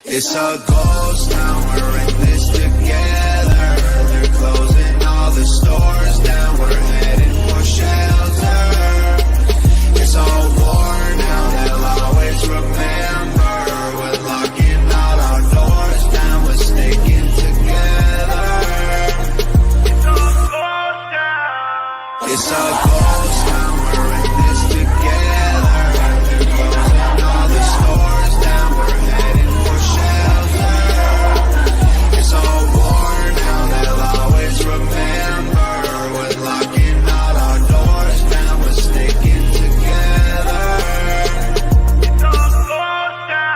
It's a ghost town, we're in this together. They're closing all the stores down, we're heading for shelter. It's all war now, they'll always remember. We're locking all our doors down, we're sticking together. It's a ghost town. It's a ghost town, we're in this together. They're closing all the stores down, we're heading for shelter. It's all war now, they'll always remember. We're locking all our doors down, we're sticking together. It's all ghost town.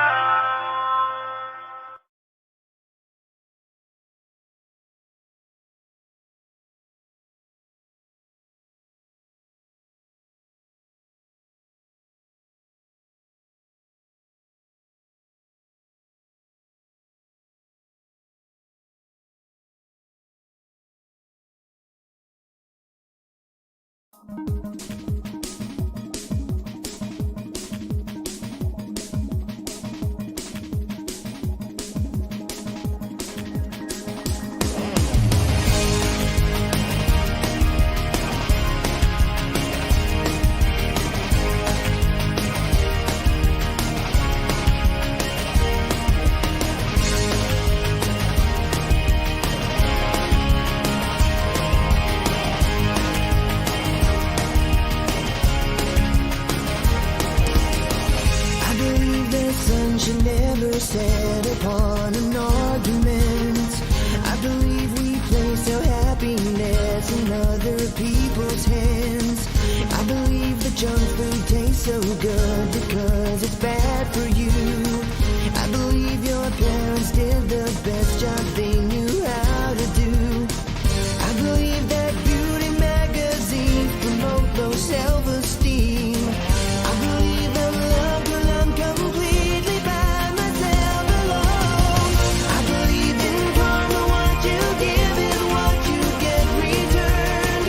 Should never set upon an argument. I believe we place our happiness in other people's hands. I believe the junk food tastes so good because it's bad for you. I believe your parents did the best job they knew how to do. I believe that beauty magazines promote low self-esteem. I believe that love will uncompletely by myself alone. I believe in karma, what you give is what you get returned.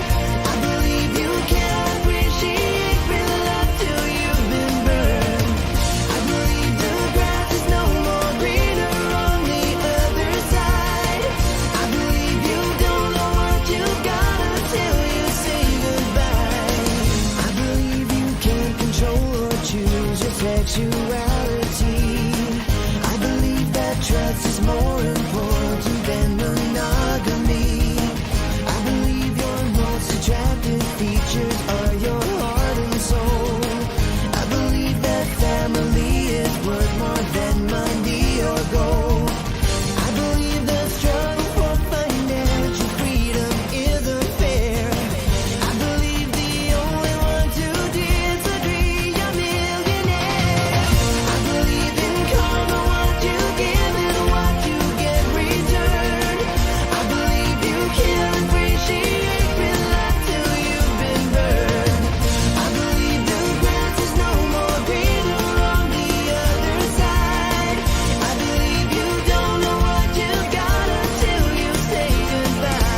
I believe you can't appreciate real love till you've been burned. I believe the grass is no more greener on the other side. I believe you don't know what you got until you say goodbye. I believe you can't control or choose your sexuality. I believe that trust is more important than monogamy. I believe your most attractive features are your heart and soul. I believe that family is worth more than money or gold. I believe the struggle for financial freedom isn't fair. I believe the only ones who disagree are millionaires. I believe in karma, what you give is what you get returned. I believe you can't appreciate real life till you've been burned. I believe the grass is no more greener on the other side. I believe you don't know what you got until you say goodbye.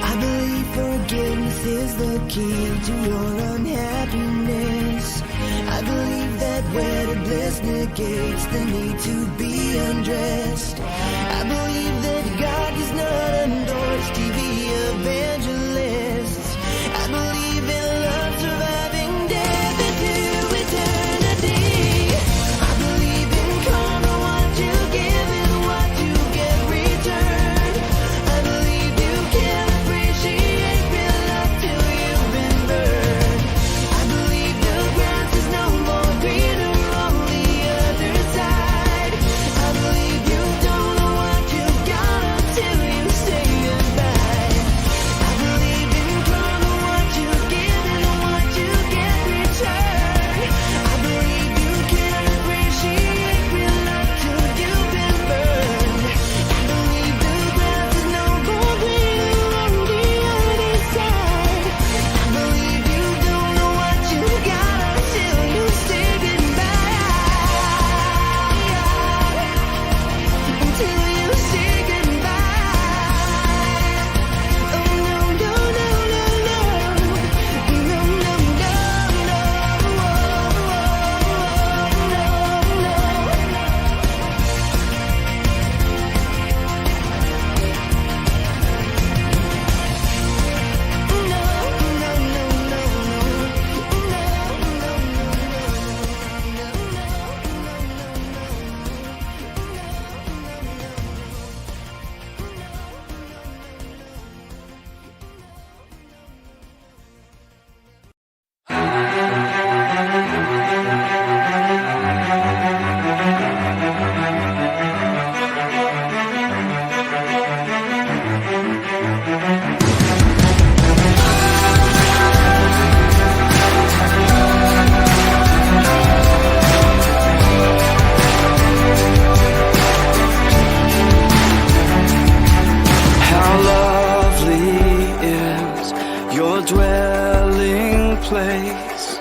I believe forgiveness is the key to your unhappiness. I believe that wedded bliss negates the need to be undressed. I believe that God does not endorse TV evangelists. I believe in love surviving death into eternity. I believe in karma, what you give is what you get returned. I believe you can't appreciate real love till you've been burned. I believe the grass is no more greener on the other side. I believe you don't know what you got dwelling place,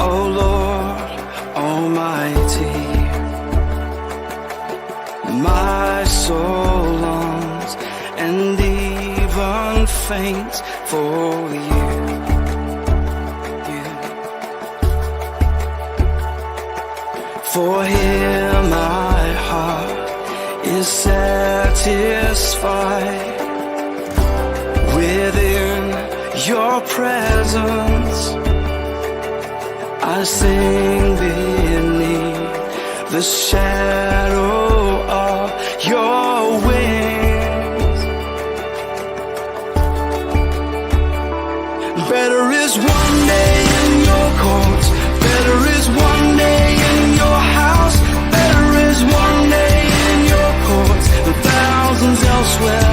O Lord Almighty. My soul longs and even faints for you. For here my heart is satisfied within your presence. I sing beneath the shadow of your wings. Better is one day in your courts, better is one day in your house, better is one day in your courts than thousands elsewhere.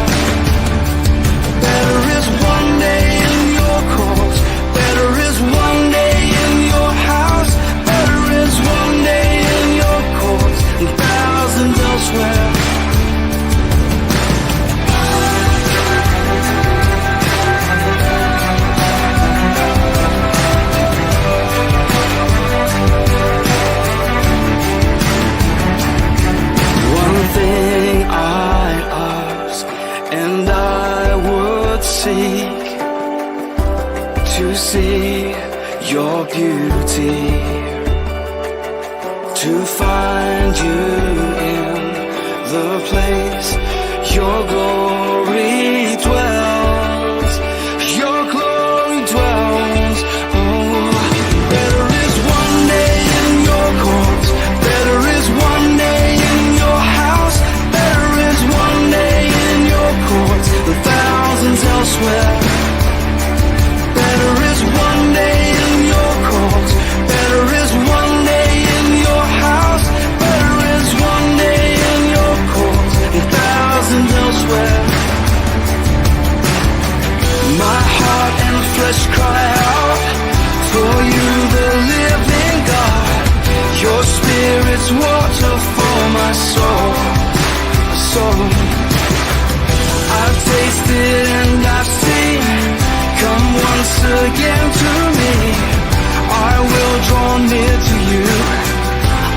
Better is one day in your courts, better is one day in your house, better is one day in your courts than thousands elsewhere. One thing I ask, and I would seek to see your beauty, to find you in the place your glory dwells. Your glory dwells. Oh, better is one day in your courts, better is one day in your house, better is one day in your courts than thousands elsewhere. Better is one day in your courts, better is one day in your house, better is one day in your courts than thousands elsewhere. My heart and flesh cry out for you, the living God. Your spirit's water for my soul. I've tasted and I've seen. Come once again to me. I will draw near to you.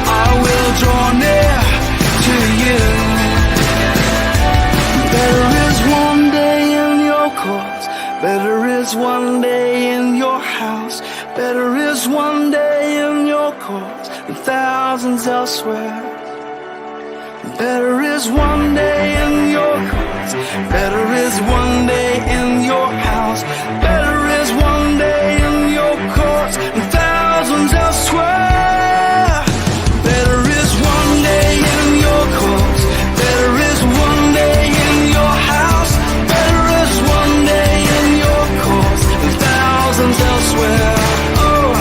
I will draw near to you. Better is one day in your courts, better is one day in your house, better is one day in your courts than thousands elsewhere. Better is one day in your courts, better is one day in your house, better is one day in your courts than thousands elsewhere. Better is one day in your courts, better is one day in your house, better is one day in your courts than thousands elsewhere. Oh,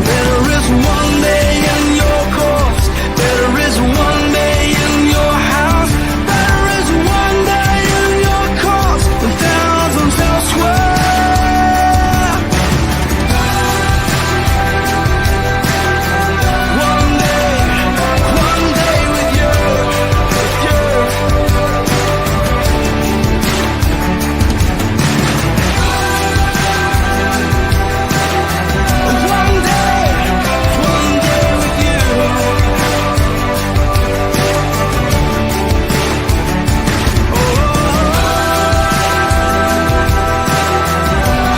better is one day in your courts, better is one day in your house, better is one day in your courts than thousands elsewhere. One day with you, one day with you.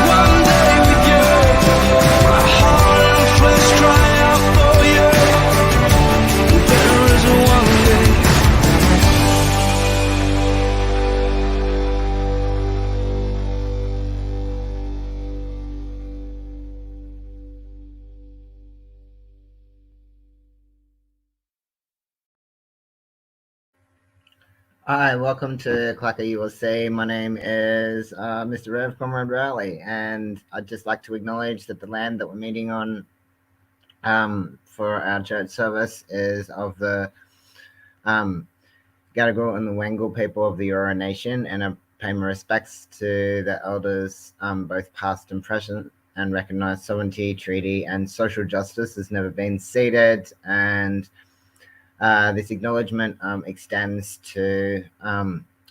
One day with you, my heart and flesh cry out for you. There is one day. Hi, welcome to CLACCA ULC. My name is Mr. Rev Comrade Rowley, and I'd just like to acknowledge that the land that we're meeting on for our church service is of the Gadigal and the Wangal people of the Eora Nation, and I pay my respects to the elders, both past and present, and recognise sovereignty, treaty, and social justice has never been ceded, and this acknowledgement extends to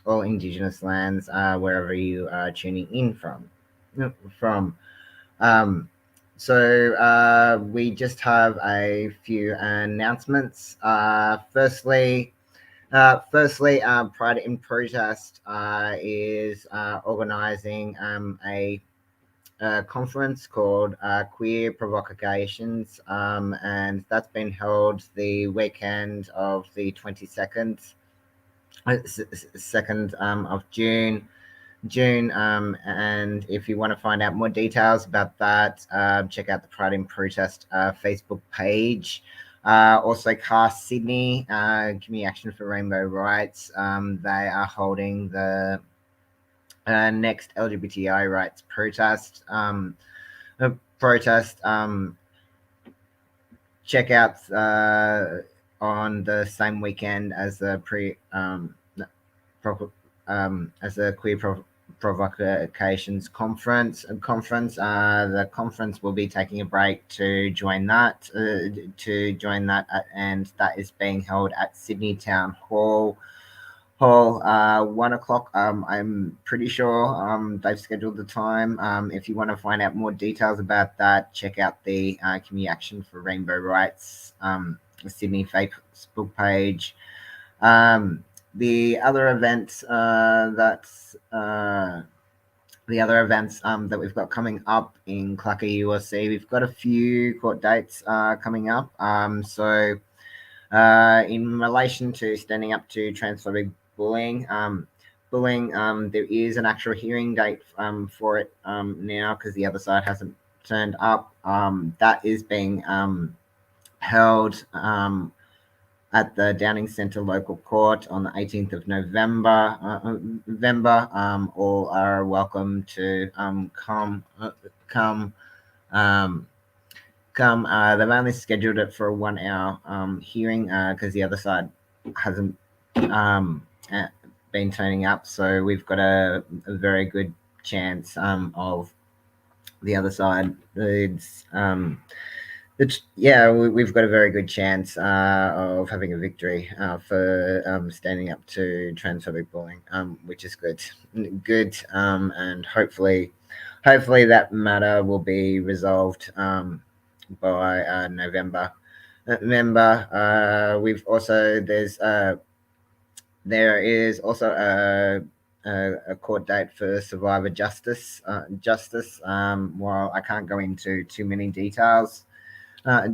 all Indigenous lands wherever you are tuning in from. from. Um, we just have a few announcements. Firstly, Pride in Protest is organizing a conference called Queer Provocations, and that's been held the weekend of the 22nd, of June. And if you want to find out more details about that, check out the Pride in Protest Facebook page. Also, Cast Sydney, Community Action for Rainbow Rights. They are holding the next LGBTI rights protest. Check out on the same weekend as the as the Provocations conference. The conference will be taking a break to join that. And that is being held at Sydney Town Hall. 1 o'clock. I'm pretty sure they've scheduled the time. If you want to find out more details about that, check out the Community Action for Rainbow Rights Sydney Facebook page. The other events that we've got coming up in CLACCA ULC, we've got a few court dates coming up. In relation to standing up to transphobic bullying, there is an actual hearing date for it now because the other side hasn't turned up. That is being held at the Downing Centre Local Court on the 18th of November. All are welcome to come. They've only scheduled it for a 1 hour hearing because the other side hasn't been turning up. So we've got a very good chance of the other side. We've got a very good chance of having a victory for standing up to transphobic bullying, which is good. And hopefully that matter will be resolved by November. We've also there is also a court date for survivor justice. While I can't go into too many details, but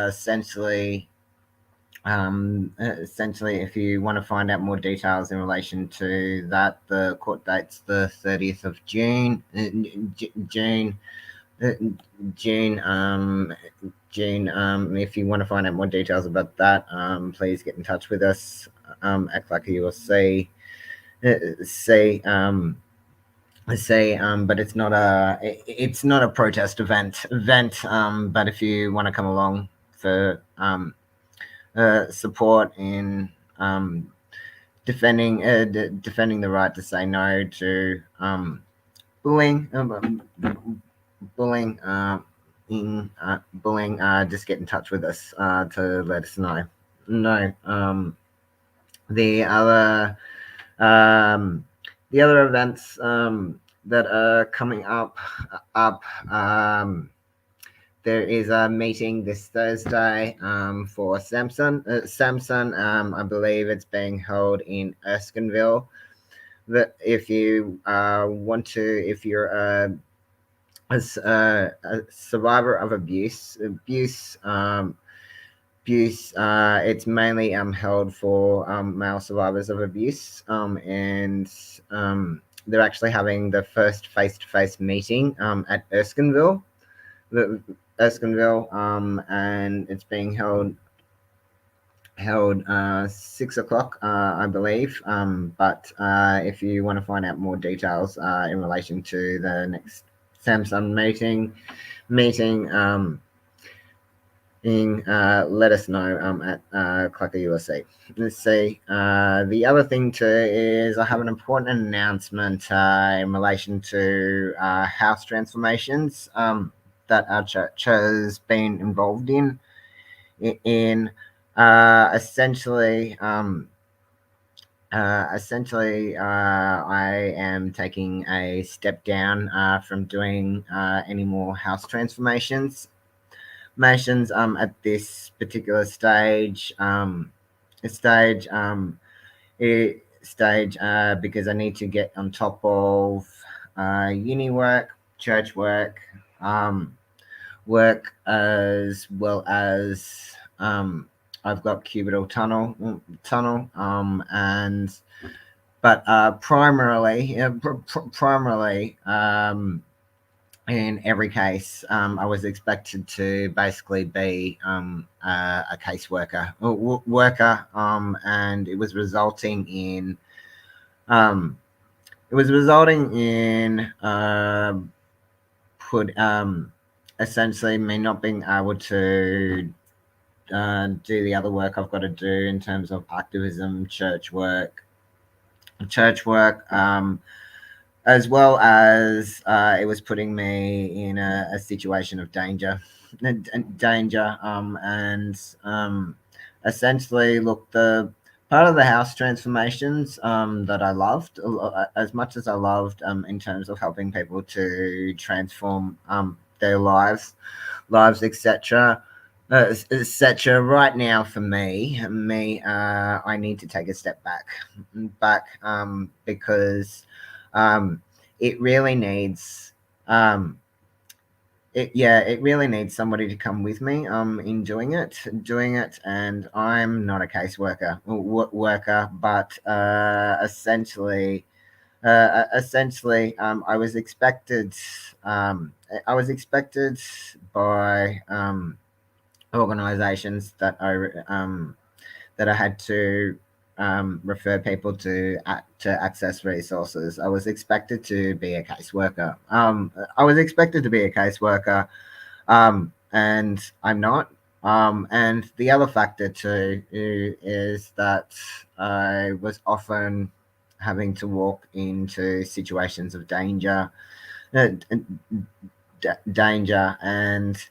essentially, if you want to find out more details in relation to that, the court date's the 30th of June. If you want to find out more details about that, please get in touch with us at CLACCA ULC. But it's not a protest event. But if you want to come along for support in defending the right to say no to bullying, just get in touch with us to let us know. The other events that are coming up, there is a meeting this Thursday for Samson. I believe it's being held in Erskineville. That if you want to, if you're a survivor of abuse, it's mainly held for male survivors of abuse, and they're actually having the first face-to-face meeting at Erskineville, and it's being held 6 o'clock, I believe. But if you want to find out more details in relation to the next Samsung meeting, let us know at CLACCA ULC. Let's see. The other thing too is I have an important announcement in relation to house transformations that our church has been involved in essentially Essentially, I am taking a step down from doing any more house transformations at this particular stage because I need to get on top of uni work, church um, work as well as I've got cubital tunnel and but primarily in every case, I was expected to basically be a caseworker worker, and um, it was resulting in put essentially me not being able to do the other work I've got to do in terms of activism, church work, as well as it was putting me in a situation of danger, and essentially, look, the part of the house transformations that I loved, as much as I loved in terms of helping people to transform their lives, etc. Etc. Right now, for I need to take a step back, because um, it really needs um, it really needs somebody to come with me in doing it, and I'm not a caseworker worker, but essentially, I was expected by organizations that I had to refer people to access resources. I was expected to be a caseworker. And I'm not. And the other factor too is that I was often having to walk into situations of uh, danger, and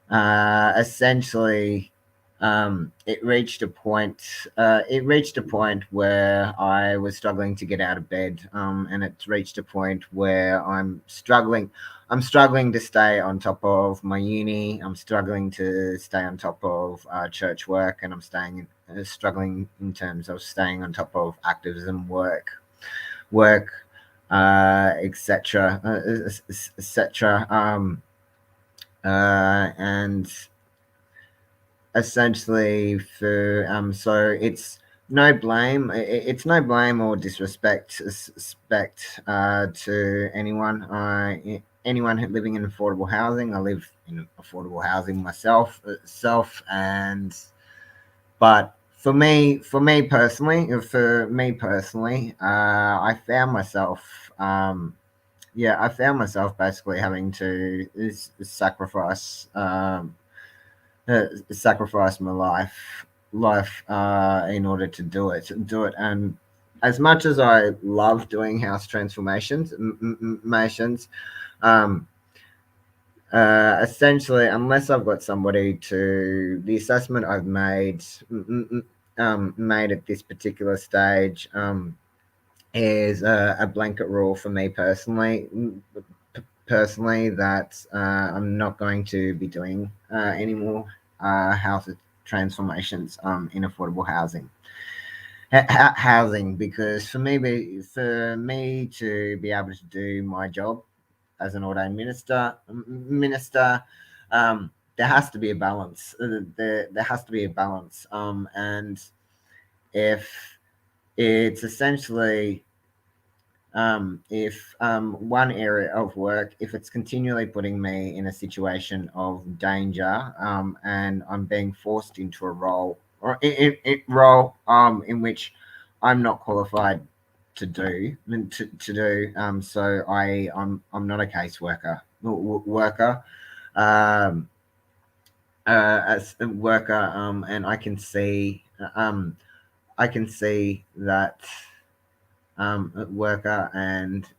essentially, it reached a point. It reached a point where I was struggling to get out of bed, and it's reached a point where I'm struggling. I'm struggling to stay on top of my uni. I'm struggling to stay on top of church work, and struggling in terms of staying on top of activism work, etc., etc. And essentially for so it's no blame or disrespect to anyone living in affordable housing. I live in affordable housing myself, and but I found myself I found myself basically having to sacrifice my life in order to do it. And as much as I love doing house transformations, um, essentially, unless I've got somebody to the assessment I've made at this particular stage, is a blanket rule for me personally, that I'm not going to be doing any more house transformations in affordable housing, because for me to be able to do my job as an ordained minister, there has to be a balance. There has to be a balance, and if it's essentially if one area of work, if it's continually putting me in a situation of danger, and I'm being forced into a role or in which I'm not qualified to do, so I'm not a caseworker worker um, as a worker, and I can see that worker, and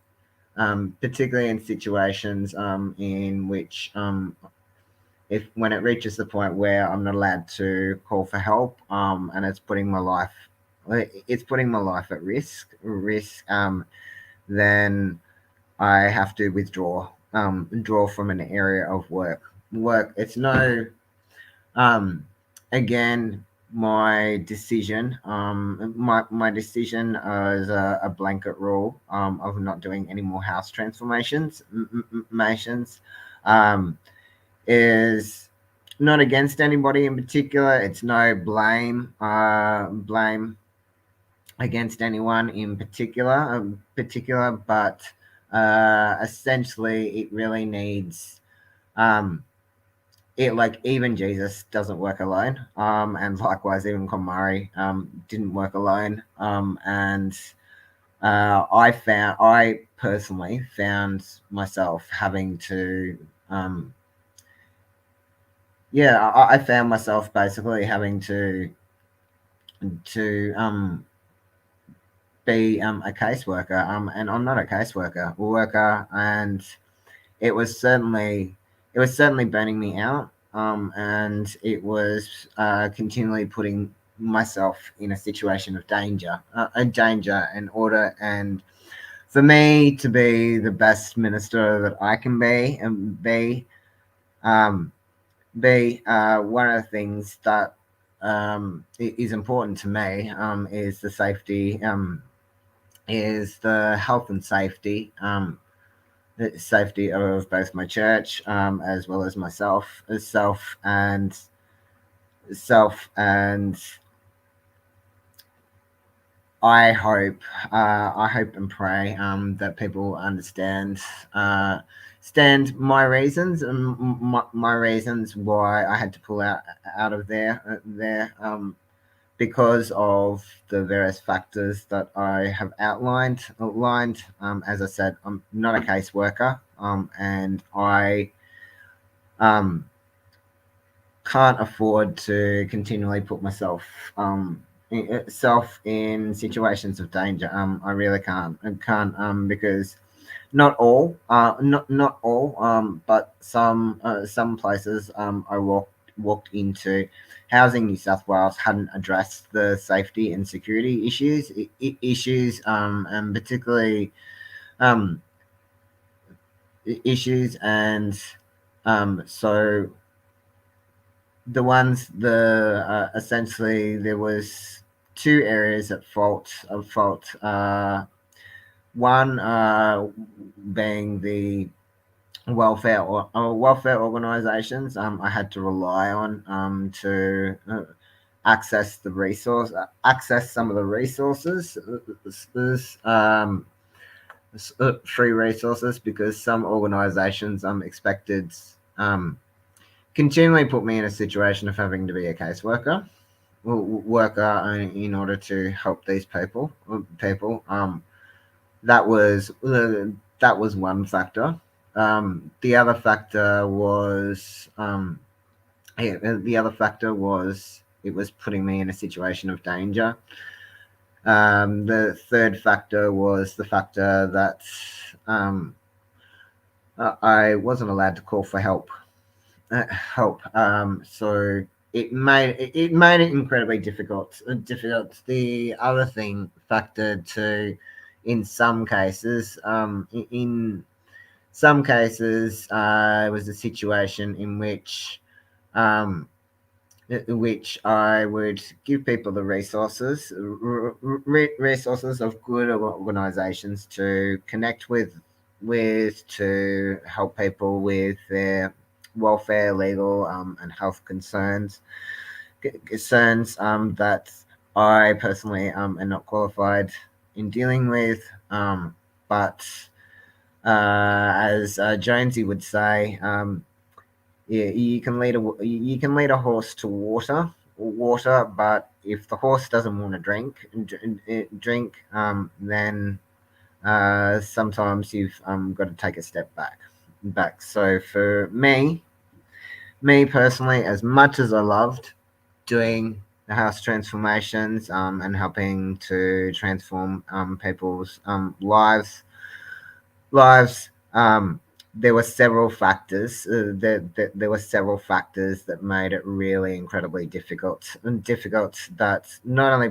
particularly in situations in which if when it reaches the point where I'm not allowed to call for help, and it's putting my life it's putting my life at risk, then I have to draw from an area of work. It's no, um again, my decision as a blanket rule of not doing any more house transformations um is not against anybody in particular. It's no blame against anyone in particular, but essentially it really needs, um it, like, even Jesus doesn't work alone, and likewise even Konmari didn't work alone, and I personally found myself having to, yeah, I found myself basically having to be a caseworker, and I'm not a caseworker, and it was certainly burning me out, and it was continually putting myself in a situation of danger in order, and for me to be the best minister that I can be, and um, one of the things that is important to me, is the health and safety of both my church, as well as myself, self and I hope, and pray, that people stand my reasons, and my reasons why I had to pull out of there, because of the various factors that I have outlined. As I said, I'm not a caseworker, and I um, can't afford to continually put myself, in situations of danger. I really can't. I can't, because not all, but some places I walked into, Housing New South Wales hadn't addressed the safety and security issues, and particularly um, issues, and so essentially there was two areas at fault. One being the welfare organisations. I had to rely on, to access some of the resources, free resources, because some organisations expected, continually put me in a situation of having to be a caseworker in order to help these people. That was one factor. The other factor was, it was putting me in a situation of danger. The third factor was the factor that, I wasn't allowed to call for help. So it made it incredibly difficult. The other thing factored to, in some cases, it was a situation in which I would give people the resources of good organisations to connect with to help people with their welfare, legal, and health concerns, that I personally am not qualified in dealing with. But as Jonesy would say, yeah, you can lead a horse to water, but if the horse doesn't want to drink, then sometimes you've got to take a step back. So for me personally, as much as I loved doing the house transformations, and helping to transform people's lives, there were several factors. There were several factors that made it really incredibly difficult, that not only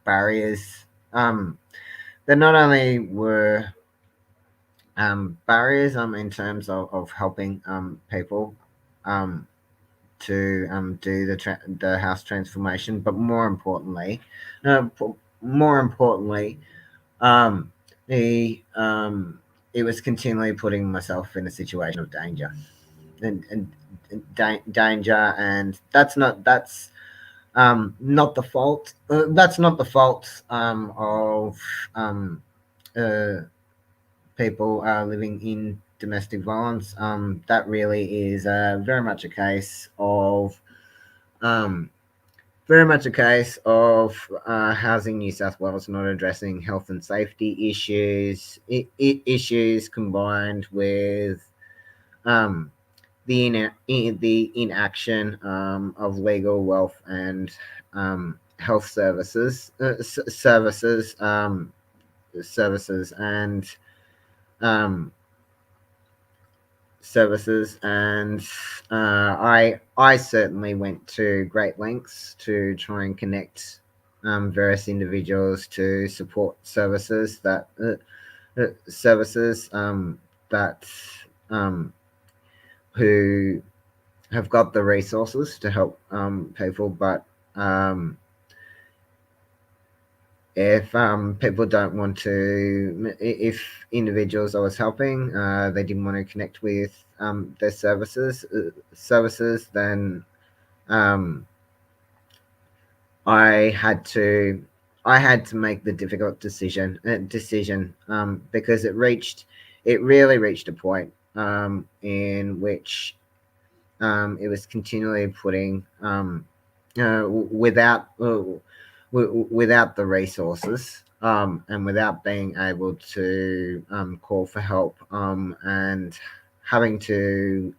barriers. There not only were barriers in terms of helping people to do the house transformation, but more importantly, um, the it was continually putting myself in a situation of danger and danger, and not the fault. That's not the fault of um, uh, people living in domestic violence. That really is very much a case of um, Housing New South Wales not addressing health and safety issues combined with um, the inaction of legal, wealth, and health services um, services, and I certainly went to great lengths to try and connect various individuals to support services that who have got the resources to help people, but if people don't want to, if individuals I was helping, they didn't want to connect with their services, then um, I had to I had to make the difficult decision because it really reached a point in which it was continually putting without without the resources and without being able to call for help and having to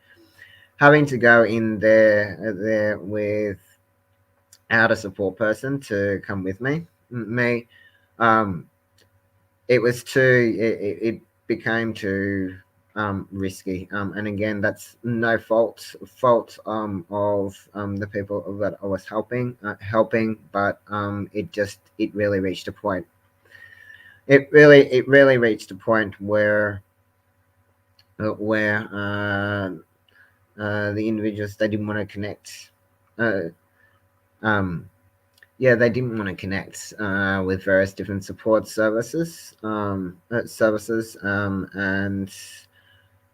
go in there without a support person to come with me. Um, it was too it became too risky, and again, that's no fault of the people that I was helping, but it really reached a point. It really reached a point where the individuals, they didn't want to connect. Uh, um, yeah, they didn't want to connect with various different support and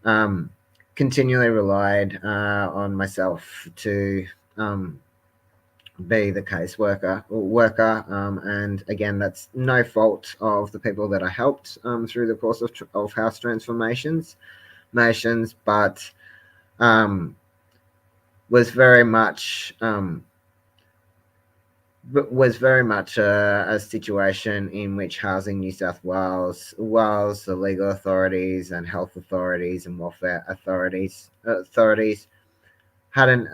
um, continually relied on myself to be the worker. And again, that's no fault of the people that I helped through the course of house transformations, but um, was very much a situation in which Housing New South Wales, the legal authorities and health authorities and welfare authorities hadn't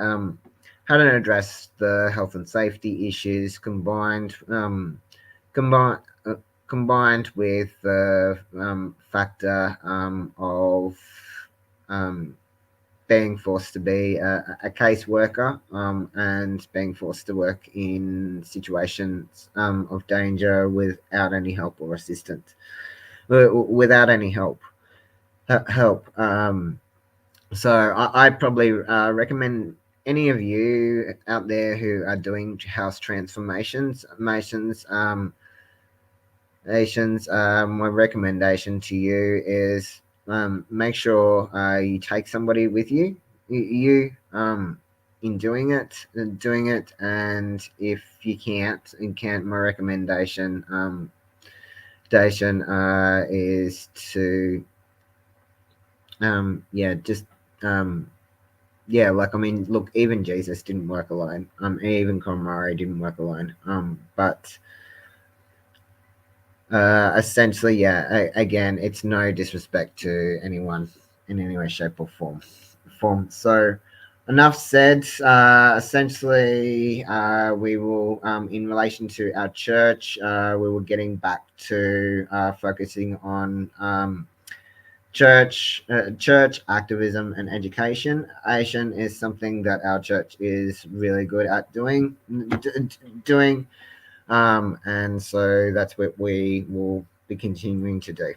addressed the health and safety issues combined combined with the factor of being forced to be a caseworker and being forced to work in situations of danger without any help or assistance, without any help. So I probably recommend any of you out there who are doing house transformations, my recommendation to you is make sure you take somebody with you in doing it, and if you can't, my recommendation is to just like, I mean, look, even Jesus didn't work alone. Even Conmari didn't work alone. But essentially, again, it's no disrespect to anyone in any way, shape, or form. So, enough said. Essentially, we will, in relation to our church, we were getting back to focusing on church activism and education. Asian is something that our church is really good at doing. And so that's what we will be continuing to do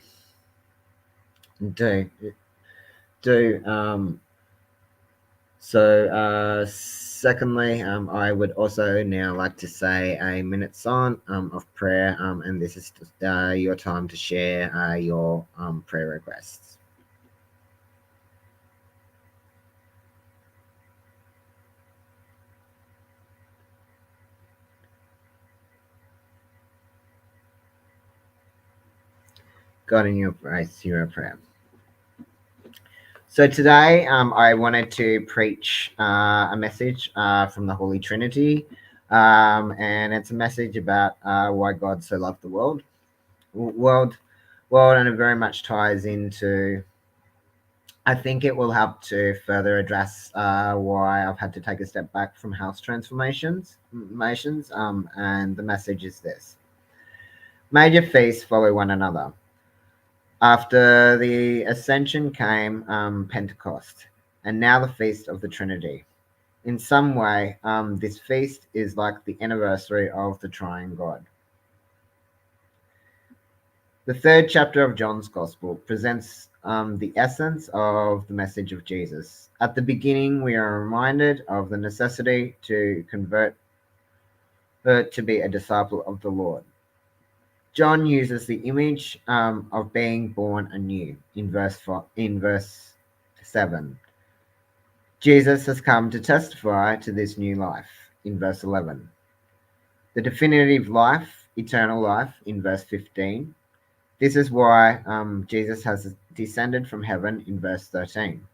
do. Secondly, I would also now like to say a minute song of prayer, and this is your time to share your prayer requests. God in your grace, hear our prayer. So today, I wanted to preach a message from the Holy Trinity, and it's a message about why God so loved the world, and it very much ties into. I think it will help to further address why I've had to take a step back from house transformations, and the message is this: major feasts follow one another. After the ascension came Pentecost, and now the Feast of the Trinity. In some way, this feast is like the anniversary of the Triune God. The third chapter of John's Gospel presents the essence of the message of Jesus. At the beginning, we are reminded of the necessity to convert to be a disciple of the Lord. John uses the image of being born anew in verse 7. Jesus has come to testify to this new life in verse 11. The definitive life, eternal life, in verse 15. This is why Jesus has descended from heaven in verse 13.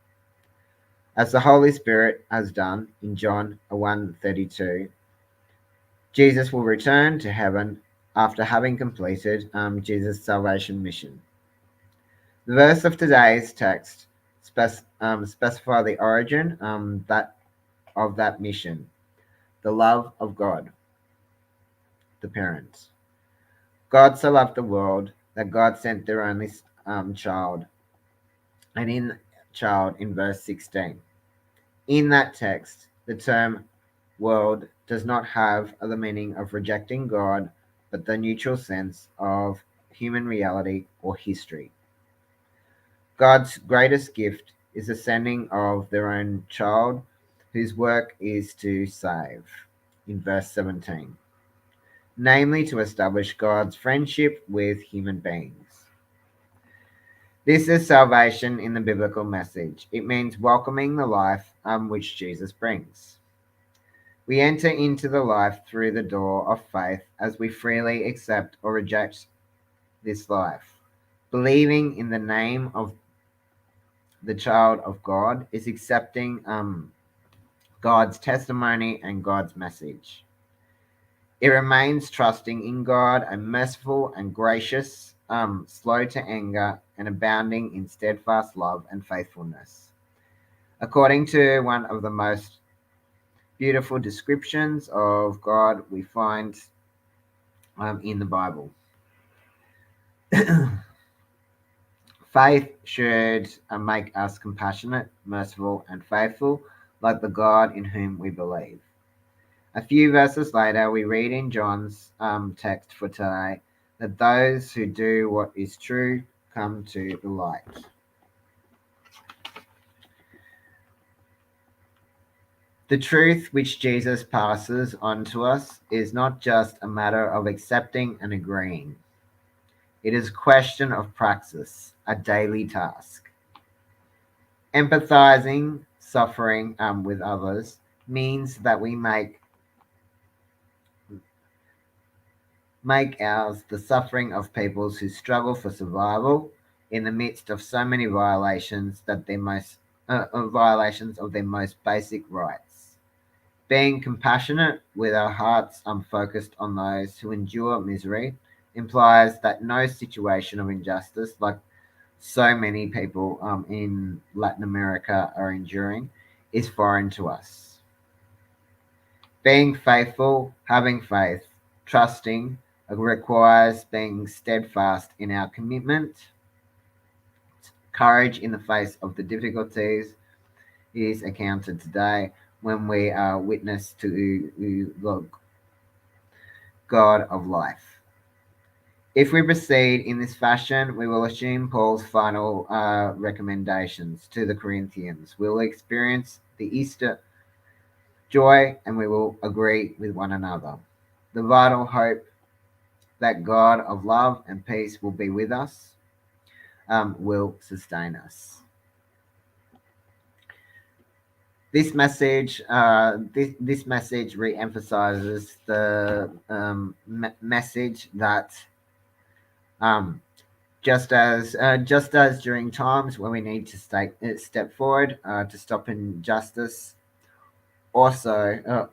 As the Holy Spirit has done in John 1:32, Jesus will return to heaven after having completed Jesus' salvation mission. The verse of today's text specify the origin of that mission, the love of God, the parents. God so loved the world that God sent their only child, and in verse 16. In that text, the term world does not have the meaning of rejecting God, but the neutral sense of human reality or history. God's greatest gift is the sending of their own child, whose work is to save, in verse 17, namely to establish God's friendship with human beings. This is salvation in the biblical message. It means welcoming the life which Jesus brings. We enter into the life through the door of faith as we freely accept or reject this life. Believing in the name of the child of God is accepting God's testimony and God's message. It remains trusting in God, a merciful and gracious, slow to anger, and abounding in steadfast love and faithfulness. According to one of the most beautiful descriptions of God we find in the Bible. Faith should make us compassionate, merciful, and faithful, like the God in whom we believe. A few verses later, we read in John's text for today that those who do what is true come to the light. The truth which Jesus passes on to us is not just a matter of accepting and agreeing. It is a question of praxis, a daily task. Empathizing, suffering with others means that we make ours the suffering of peoples who struggle for survival in the midst of so many violations of their most basic rights. Being compassionate with our hearts focused on those who endure misery implies that no situation of injustice, like so many people in Latin America are enduring, is foreign to us. Being faithful, having faith, trusting, requires being steadfast in our commitment. Courage in the face of the difficulties is accounted today when we are witness to God of life. If we proceed in this fashion, we will assume Paul's final recommendations to the Corinthians. We will experience the Easter joy and we will agree with one another. The vital hope that God of love and peace will be with us will sustain us. This message, this message re-emphasizes the message that just as during times when we need to step forward to stop injustice, also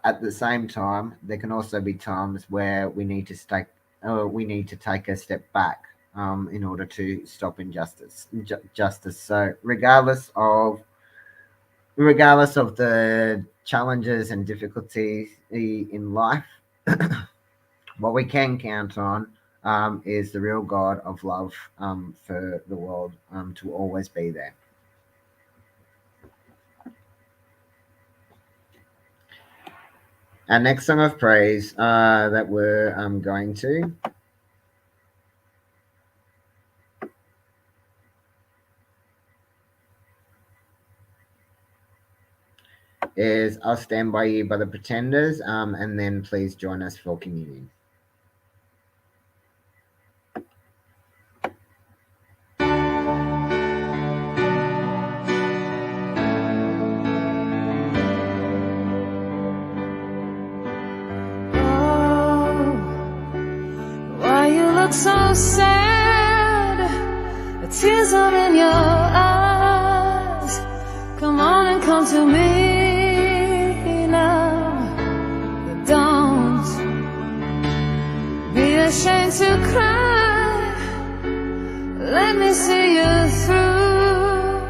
at the same time there can also be times where we need to take a step back in order to stop injustice. So regardless of the challenges and difficulties in life, what we can count on is the real God of love for the world to always be there. Our next song of praise that we're going to is I'll Stand By You by the Pretenders, and then please join us for communion. So sad, the tears are in your eyes. Come on and come to me now. Don't be ashamed to cry. Let me see you through,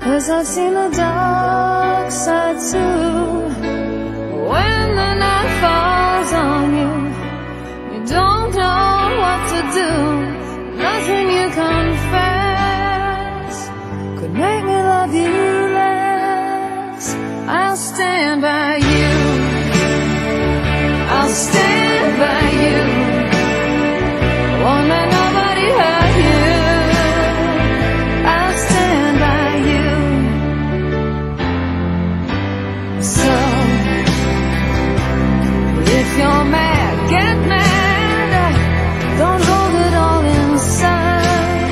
'cause I've seen the dark side too. When the night falls on you, you don't know what to do. Nothing you confess could make me love you less. I'll stand by you. I'll stand by you. Won't let nobody hurt you. I'll stand by you. So if you're mad, get mad. Don't hold it all inside.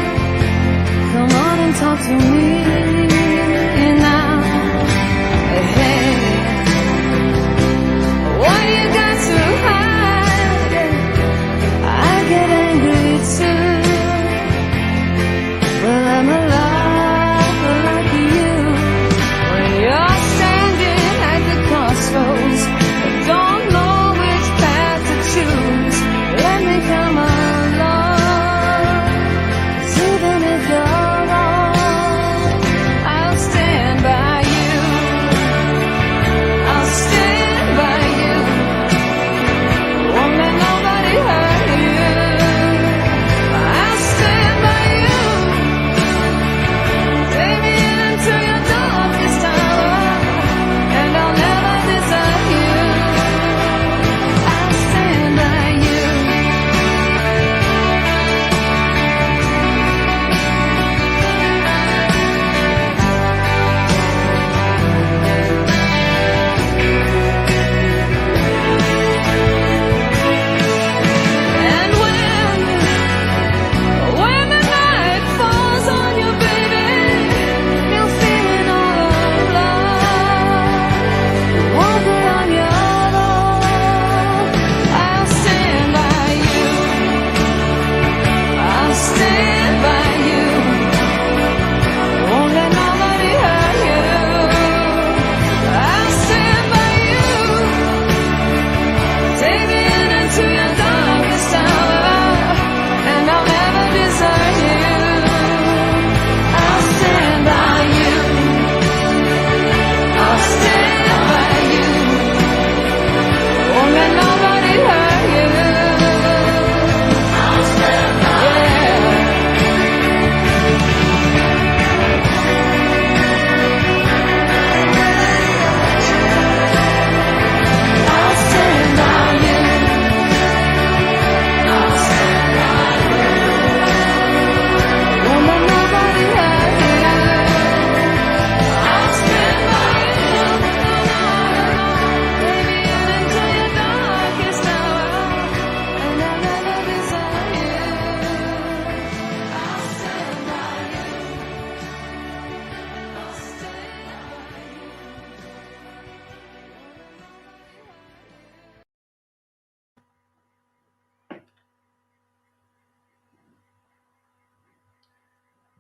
Come on and talk to me now. Hey, what you got to hide? I get angry too, but I'm alive like you. When you're standing at the crossroads, I don't know which path to choose. Let me come along, 'cause even if you're wrong,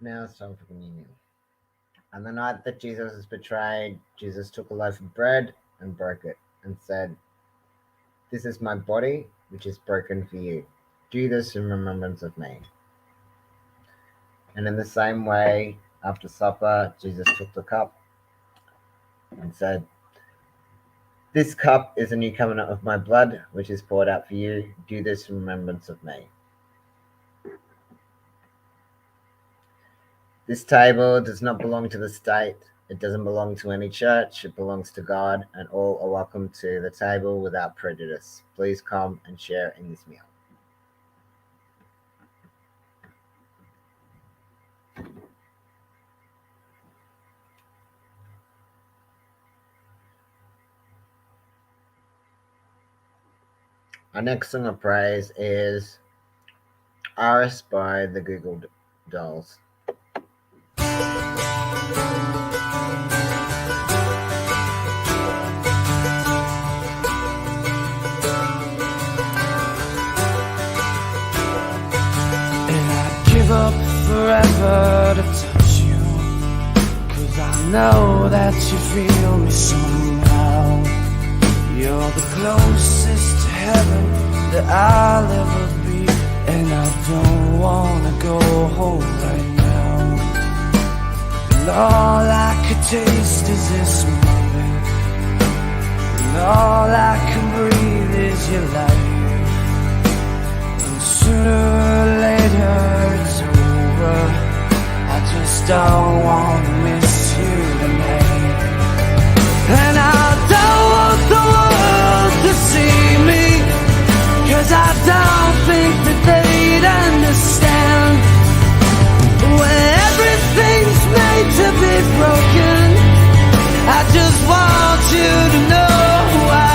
Now it's time for communion. On the night that Jesus was betrayed, Jesus took a loaf of bread and broke it and said, "This is my body, which is broken for you. Do this in remembrance of me." And in the same way, after supper, Jesus took the cup and said, "This cup is a new covenant of my blood, which is poured out for you. Do this in remembrance of me." This table does not belong to the state. It doesn't belong to any church. It belongs to God, and all are welcome to the table without prejudice. Please come and share in this meal. Our next song of praise is Aris by the Google Dolls. Give up forever to touch you, 'cause I know that you feel me somehow. You're the closest to heaven that I'll ever be, and I don't wanna go home right now. And all I could taste is this moment, and all I can breathe is your life. Sooner or later it's over. I just don't want to miss you tonight. And I don't want the world to see me, 'cause I don't think that they'd understand. When everything's made to be broken, I just want you to know who I am.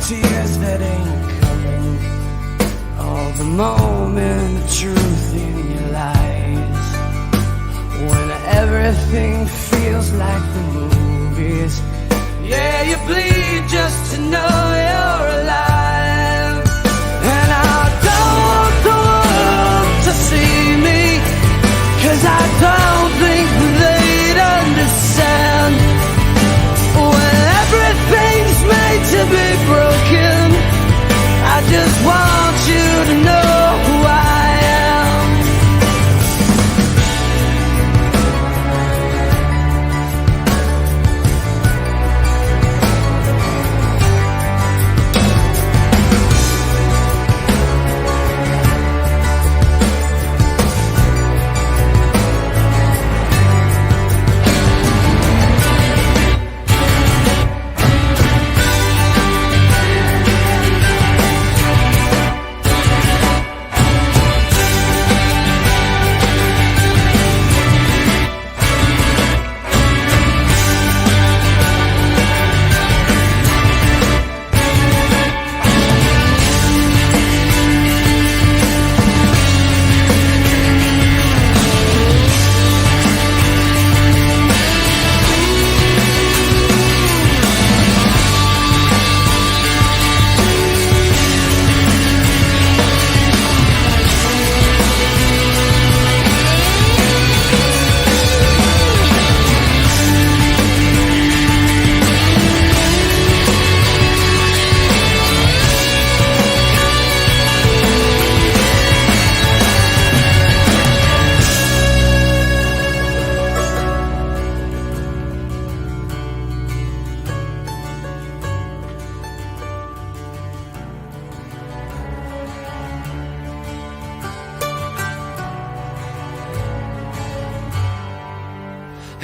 Tears that ain't coming, all the moment of truth in your lies. When everything feels like the movies, yeah, you bleed just to know you're alive. And I don't want the world to see me, 'cause I don't think they'd understand. When everything's made to be broken, I just want you to know who I am.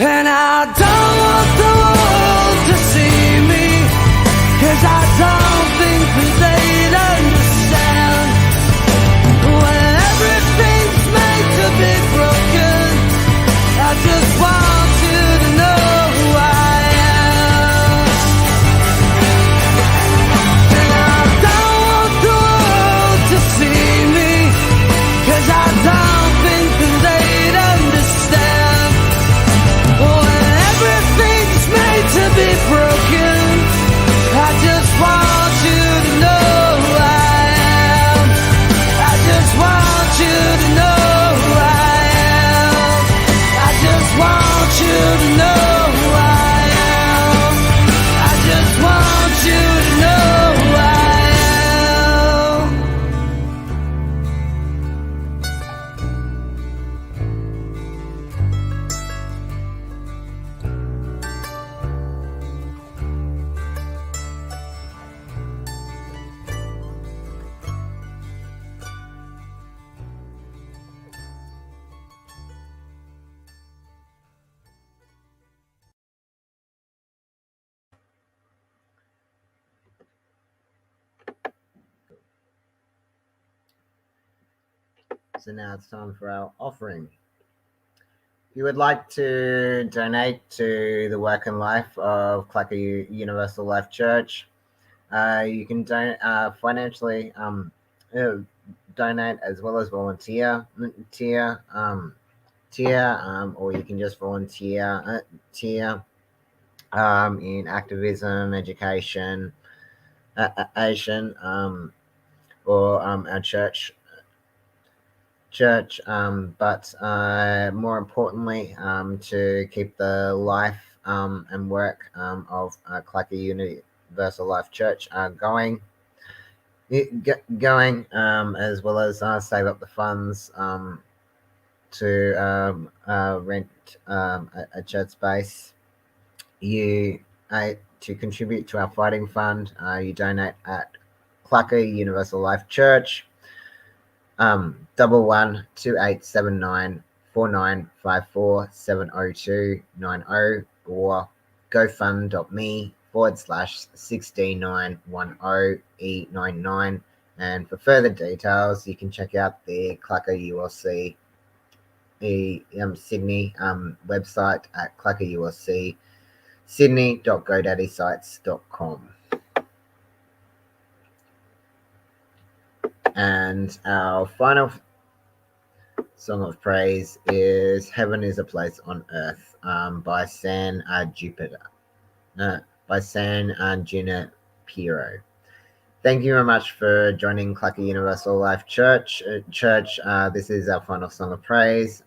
And I don't want the world to see me, 'cause I don't think that they'd understand. When everything's made to be broken, I just want you to know who I am. And I don't want the world to see me, 'cause I don't think that they'd understand. So now it's time for our offering. If you would like to donate to the work and life of CLACCA Universal Life Church, you can financially donate as well as volunteer, or you can just volunteer in activism, education, Asian, or our church. But more importantly, to keep the life and work of CLACCA Universal Life Church going, as well as save up the funds to rent a church space. You to contribute to our fighting fund, you donate at CLACCA Universal Life Church, 11287949547029 or gofund.me/16910899. And for further details, you can check out the CLACCA ULC Sydney website at claccaulc.sydney.godaddysite.com. And our final song of praise is "Heaven is a Place on Earth" by San Junipero. Thank you very much for joining CLACCA Universal Life Church. This is our final song of praise.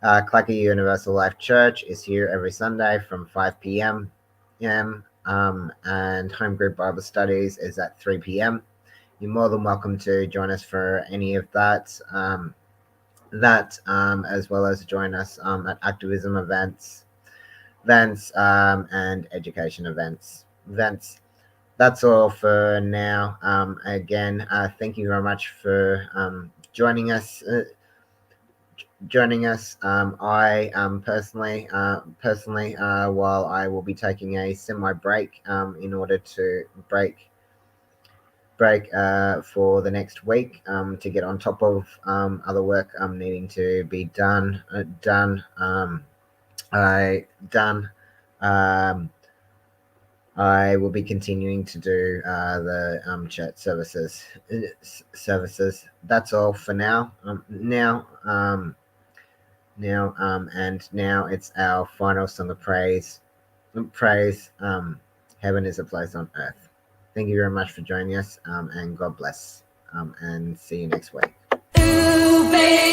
CLACCA Universal Life Church is here every Sunday from 5 p.m. and Home Group Bible Studies is at 3 p.m. You're more than welcome to join us for any of that, as well as join us at activism events, and education events. That's all for now. Again, thank you very much for joining us. I personally, while I will be taking a semi break in order to break for the next week to get on top of other work needing to be done. I will be continuing to do the church services. That's all for now. Now it's our final song of praise. Heaven is a place on earth. Thank you very much for joining us, and God bless, and see you next week. Ooh, baby.